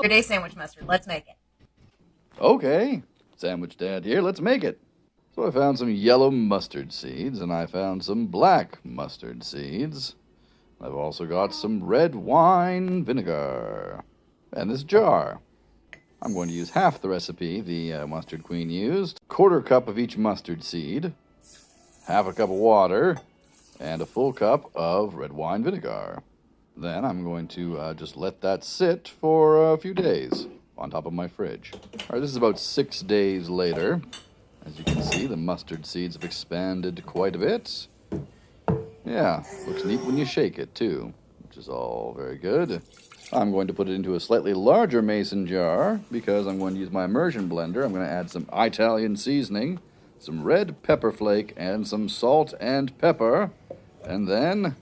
Everyday sandwich mustard. Let's make it. Okay, Sandwich Dad here, let's make it. So I found some yellow mustard seeds, and I found some black mustard seeds. I've also got some red wine vinegar. And this jar. I'm going to use half the recipe the Mustard Queen used. Quarter cup of each mustard seed, half a cup of water, and a full cup of red wine vinegar. Then I'm going to just let that sit for a few days on top of my fridge. All right, this is about 6 days later. As you can see, the mustard seeds have expanded quite a bit. Yeah, looks neat when you shake it too, which is all very good. I'm going to put it into a slightly larger mason jar because I'm going to use my immersion blender. I'm going to add some Italian seasoning, some red pepper flake, and some salt and pepper. And then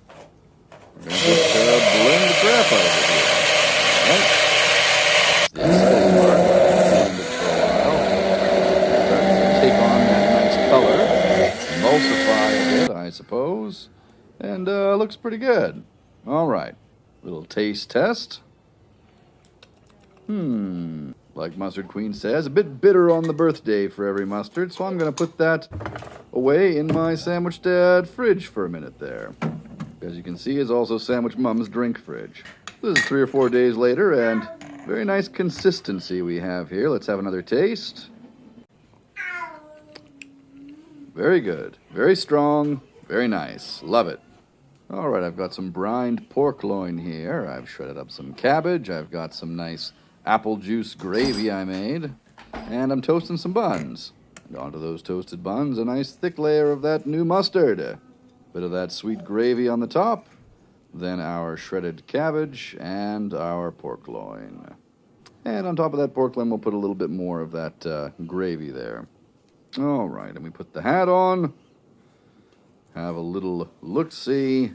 we're going to just blend the crap out of it here. Right? The exciting part. Blend it for a while. Start to take on that nice color. Emulsify a bit, I suppose. And looks pretty good. All right. Little taste test. Like Mustard Queen says, a bit bitter on the birthday for every mustard, so I'm going to put that away in my Sandwich Dad fridge for a minute there. As you can see, is also Sandwich Mom's drink fridge. This is 3 or 4 days later, and very nice consistency we have here. Let's have another taste. Very good. Very strong. Very nice. Love it. All right, I've got some brined pork loin here. I've shredded up some cabbage. I've got some nice apple juice gravy I made. And I'm toasting some buns. And onto those toasted buns, a nice thick layer of that new mustard. A bit of that sweet gravy on the top. Then our shredded cabbage and our pork loin. And on top of that pork loin, we'll put a little bit more of that gravy there. All right, and we put the hat on. Have a little look-see.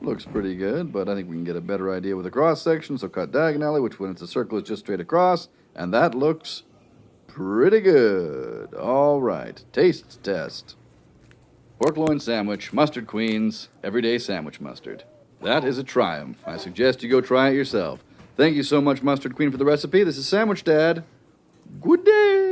Looks pretty good, but I think we can get a better idea with the cross-section, so cut diagonally, which when it's a circle is just straight across, and that looks pretty good. All right, taste test. Pork loin sandwich, Mustard Queen's everyday sandwich mustard. That is a triumph. I suggest you go try it yourself. Thank you so much, Mustard Queen, for the recipe. This is Sandwich Dad. Good day.